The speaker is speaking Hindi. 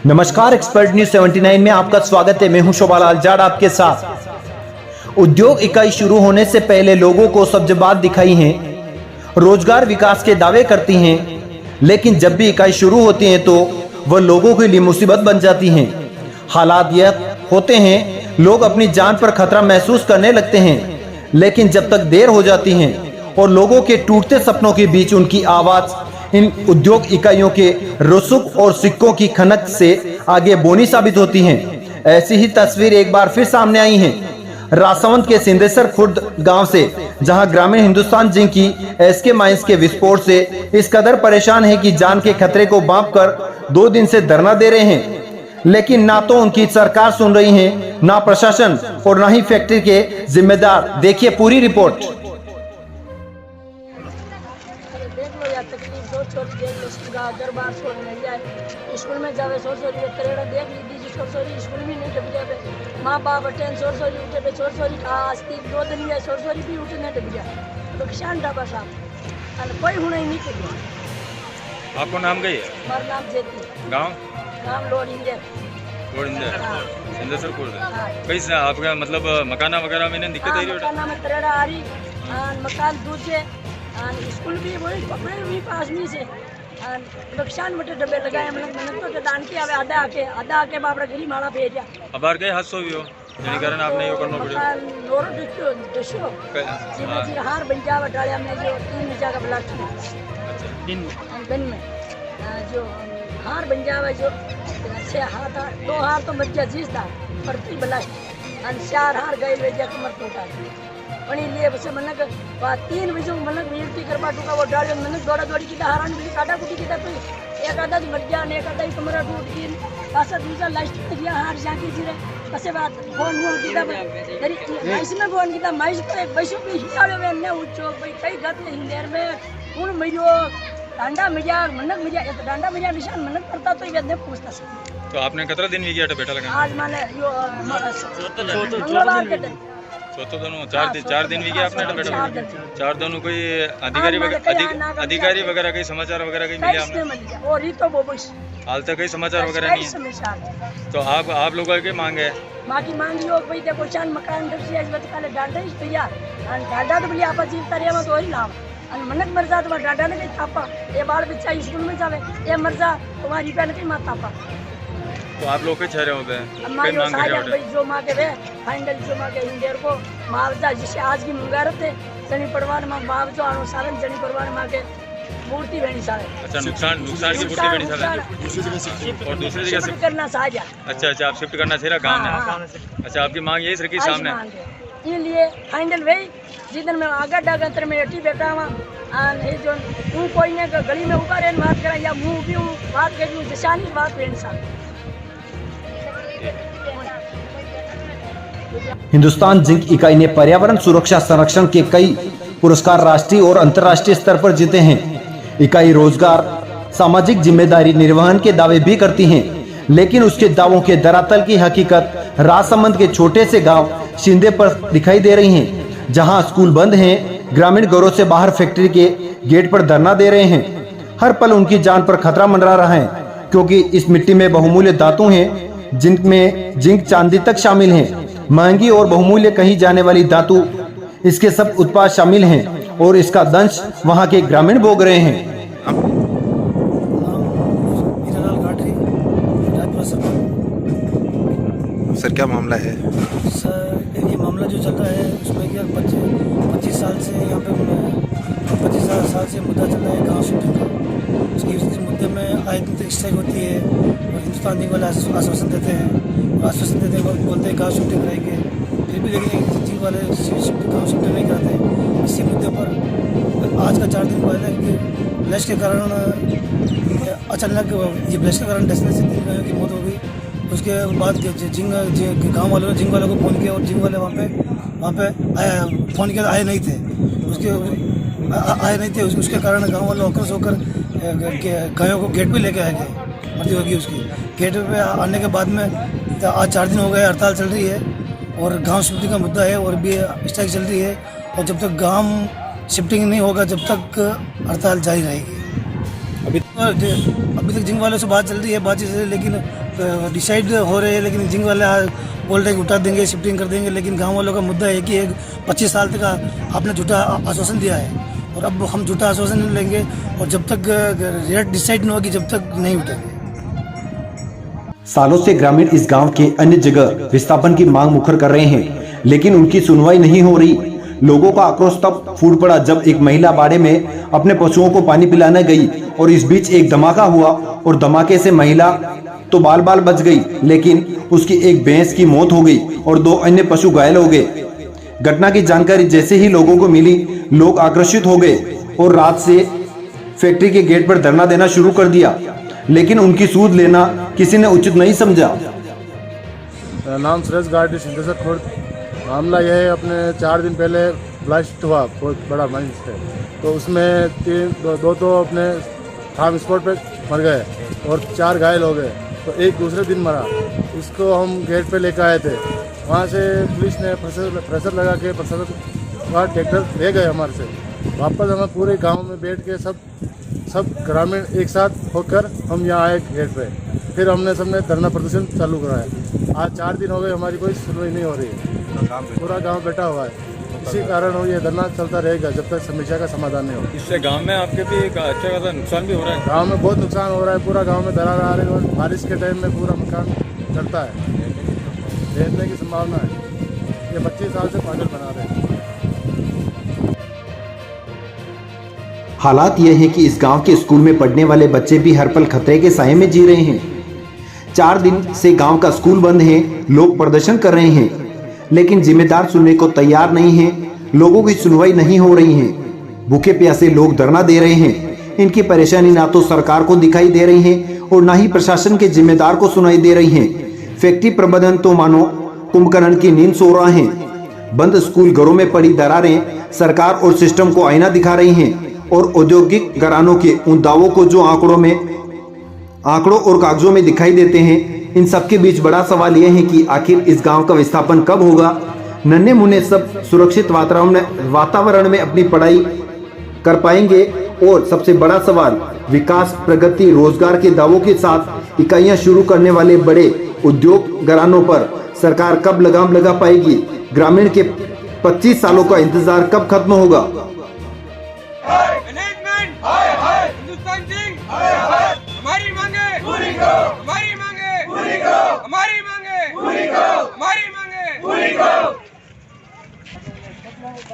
नमस्कार, एक्सपर्ट न्यूज 79 में आपका स्वागत है। मैं हूं शोभालाल जाट आपके साथ। उद्योग इकाई शुरू होने से पहले लोगों को सब्ज़बात दिखाई हैं, रोजगार विकास के दावे करती हैं, लेकिन जब भी इकाई शुरू होती हैं तो वह लोगों के लिए मुसीबत बन जाती हैं। हालात यह होते हैं, लोग अपनी जान पर खतरा महसूस करने लगते हैं, लेकिन जब तक देर हो जाती है और लोगों के टूटते सपनों के बीच उनकी आवाज़ इन उद्योग इकाइयों के रसूख और सिक्कों की खनक से आगे बोनी साबित होती हैं। ऐसी ही तस्वीर एक बार फिर सामने आई है राजसमंद के सिंदेसर खुर्द गांव से, जहां ग्रामीण हिंदुस्तान जिंक की एसके माइंस के विस्फोट से इस कदर परेशान है कि जान के खतरे को भांप कर 2 दिन से धरना दे रहे हैं, लेकिन ना तो उनकी सरकार सुन रही है, ना प्रशासन और ना ही फैक्ट्री के जिम्मेदार। देखिए पूरी रिपोर्ट। घर बार छोड़ नहीं जाए, स्कूल में जावे छोरी करेड़ा देख लीजिए, छोरी स्कूल में नहीं डब जाए, माँ बाप अटेन छोरी उठे पे छोरी आज 2 दिन या छोरी भी उठे नहीं डब जाए, तो किसान डाबा साहब और कोई होना ही नहीं चाहिए। आपको नाम गई है? हमारा नाम जेती, गाँव लोरिंदर सिंदेसर खुर्द। कैसे आपका मतलब मकाना वगैरह में दिक्कत आई? मकाना में करेड़ा आ रही, मकान दूर से, स्कूल भी वही कपड़े भी पास में से नुकसान मटे डब्बे लगाए, मतलब तो दान के आधा आके बाबरा गली मारा भेजा। अब बार गए हादसों भी हो जिन कारण आपने यो करना पड़े नोरो डिशो जी हार बंजा बटालिया में जो 3 बजा का ब्लास्ट में, अच्छा 3 दिन में जो हार बंजा जो 6 हाथ 2 हार तो बच्चा जीस था प्रति ब्लास्ट और 4 हार गए भेजा कमर टूटा पणी लिए बस मनक 3 बजे मनक मिलती करवा टूका वो डाल मनक दौड़ा दौड़ी की हारान भी काटा कुटी की तो एक आधा मर गया ने एक आधा कमरा टूट गई पासा दूसरा लास्ट में दिया हार जाके जिरे बसे बात फोन हुआ की तब तेरी माइस में फोन की तब माइस पे बसो भी हियाले में ने उचो भाई कई गत नहीं देर में उन मयो डांडा मजा मनक मजा एक डांडा मजा निशान मनक करता तो ये ने पूछता से। तो आपने कितना दिन भी बेटा लगा? आज माने यो मंगलवार के दिन तो दोनों 4 दिन भी गया आपने बेटा? 4 दोनों कोई अधिकारी वगैरह कई समाचार वगैरह कहीं मिले आपने? और ही तो बोबस हाल तक कई समाचार वगैरह नहीं है। तो आप लोगों के मांग है? मां की मांग यो भाई देखो चांद मकान दर्शी आज बत काले डांडा ही तैयार और डांडा तो बोली आपा जीवता रे में तो ही लाभ और मनक मरजा तो डांडा ने तापा ये बाल बच्चा स्कूल में जावे ये मरजा तुम्हारी पे नहीं मां तापा। तो आप लोग के चेहरे होते हैं कई मांग कर रहे हो जो मां के वे फाइनल जो मां के इंडियर को मुआवजा जिसे आज की मुंगारत है जनी परवार मां मुआवजा अनुसार जनी परवार मां के मूर्ति बनी सारे। अच्छा नुकसान की मूर्ति बनी सारे और दूसरी जगह शिफ्ट करना चाहिए। अच्छा आप शिफ्ट करना चाहिए गांव में? अच्छा आपकी मांग यही सर की सामने इसलिए फाइनल वे जिधर मैं आगे डागंतर में अटी बैठा हुआ ये जो तू कोई ने गली में ऊपर रहने बात करा या मुंह भी बात करी जशानी बात रहने साथ। हिंदुस्तान जिंक इकाई ने पर्यावरण सुरक्षा संरक्षण के कई पुरस्कार राष्ट्रीय और अंतर्राष्ट्रीय स्तर पर जीते हैं। इकाई रोजगार, सामाजिक जिम्मेदारी निर्वहन के दावे भी करती हैं, लेकिन उसके दावों के धरातल की हकीकत राजसमंद के छोटे से गांव शिंदे पर दिखाई दे रही हैं, जहां स्कूल बंद हैं, ग्रामीण घरों से बाहर फैक्ट्री के गेट पर धरना दे रहे हैं। हर पल उनकी जान पर खतरा मंडरा रहा है, क्योंकि इस मिट्टी में बहुमूल्य धातु हैं, जिनमें जिंक चांदी तक शामिल हैं। महंगी और बहुमूल्य कही जाने वाली धातु इसके सब उत्पाद शामिल हैं और इसका दंश वहां के ग्रामीण भोग रहे हैं। सर क्या मामला है? सर ये मामला जो चल रहा है उसमें क्या 25 साल से यहाँ पे 25 साल से मुद्दा चल रहा है गाँव शिफ्टिंग का। इस मुद्दे में आए दिन स्ट्राइक होती है और हिंदुस्तान जिंक वाले आश्वासन देते हैं बोलते हैं गाँव शिफ्टिंग करेंगे, फिर भी लेकिन जिंक वाले गाँव शिफ्टिंग नहीं करते। इसी मुद्दे पर आज का 4 दिन पहले ब्लैश के कारण अचानक ये ब्लैश के कारण 10 से 3 गायों की मौत हो गई। उसके बाद गाँव वालों ने जिंक वालों को फ़ोन किया और जिंक वाले वहाँ पे आया फ़ोन किया आए नहीं थे उसके कारण गाँव वालों आक्रोश होकर गायों को गेट पे लेके आए थे, मृत्यु होगी उसकी। गेट पे आने के बाद में आज 4 दिन हो गए, हड़ताल चल रही है और गांव शिफ्टिंग का मुद्दा है और भी स्ट्राइक चल रही है और जब तक गांव शिफ्टिंग नहीं होगा जब तक हड़ताल जारी रहेगी। अभी अभी तक जिंक वालों से बात चल रही है, बातचीत है, लेकिन डिसाइड हो रहे हैं, लेकिन जिंक वाले बोल रहे हैं उठा देंगे, शिफ्टिंग कर देंगे। लेकिन गांव वालों का मुद्दा है कि 25 साल तक आपने झूठा आश्वासन दिया है और अब हम झूठा आश्वासन नहीं लेंगे और जब तक रेट डिसाइड नहीं होगी जब तक नहीं उठेंगे। सालों से ग्रामीण इस गांव के अन्य जगह विस्थापन की मांग मुखर कर रहे हैं, लेकिन उनकी सुनवाई नहीं हो रही। लोगों का आक्रोश तब फूट पड़ा जब एक महिला बाड़े में अपने पशुओं को पानी पिलाने गई और इस बीच एक धमाका हुआ और धमाके से महिला तो बाल बाल बच गई, लेकिन उसकी एक भैंस की मौत हो गई और 2 अन्य पशु घायल हो गए। घटना की जानकारी जैसे ही लोगों को मिली, लोग आकर्षित हो गए और रात से फैक्ट्री के गेट पर धरना देना शुरू कर दिया, लेकिन उनकी सूद लेना किसी ने उचित नहीं समझा। नाम सुरेश गार्डी सिद्धेश्वर खुर्द। मामला यह है, अपने 4 दिन पहले ब्लास्ट हुआ बहुत बड़ा माइंस है, तो उसमें 2 तो अपने फार्म स्पॉट पे मर गए और 4 घायल हो गए, तो एक दूसरे दिन मरा। उसको हम गेट पे लेकर आए थे, वहाँ से पुलिस ने प्रेशर लगा के प्रशासन वहाँ ट्रैक्टर ले गए हमारे से। वापस हमें पूरे गांव में बैठ के सब ग्रामीण एक साथ होकर हम यहाँ आए गेट पे, फिर हमने सबने धरना प्रदर्शन चालू कराया। आज 4 दिन हो गए, हमारी कोई सुनवाई नहीं हो रही है, पूरा गांव बैठा हुआ है। इसी कारण ये धरना चलता रहेगा जब तक समस्या का समाधान नहीं हो। इससे गांव में आपके भी एक अच्छा खासा नुकसान भी हो रहा है। गांव में बहुत नुकसान हो रहा है, पूरा गांव में दरार आ रही है और बारिश के टाइम में पूरा मकान चलता है, गिरने की संभावना है। ये 25 साल से पागल बना रहे हैं। हालात यह है कि इस गांव के स्कूल में पढ़ने वाले बच्चे भी हर पल खतरे के साए में जी रहे हैं। 4 दिन से गांव का स्कूल बंद है, लोग प्रदर्शन कर रहे हैं, लेकिन जिम्मेदार सुनने को तैयार नहीं है। लोगों की सुनवाई नहीं हो रही है। भूखे प्यासे लोग धरना दे रहे हैं। इनकी परेशानी ना तो सरकार को दिखाई दे रही है और ना ही प्रशासन के जिम्मेदार को सुनाई दे रही है। फैक्ट्री प्रबंधन तो मानो कुंभकर्ण की नींद सो रहा है। बंद स्कूल, घरों में पड़ी दरारें सरकार और सिस्टम को आईना दिखा रही हैं और औद्योगिक घरानों के उन दावों को जो आंकड़ों और कागजों में दिखाई देते हैं। इन सबके बीच बड़ा सवाल यह है कि आखिर इस गांव का विस्थापन कब होगा। नन्हे मुन्ने सब सुरक्षित वातावरण में अपनी पढ़ाई कर पाएंगे। और सबसे बड़ा सवाल, विकास, प्रगति, रोजगार के दावों के साथ इकाइयां शुरू करने वाले बड़े उद्योग घरानों पर सरकार कब लगाम लगा पाएगी। ग्रामीण के 25 सालों का इंतजार कब खत्म होगा। हिंदुस्तान जिंग, हमारी मांगे पूरी करो, हमारी मांगे पूरी करो, हमारी मांगे पूरी करो, हमारी मांगे पूरी करो।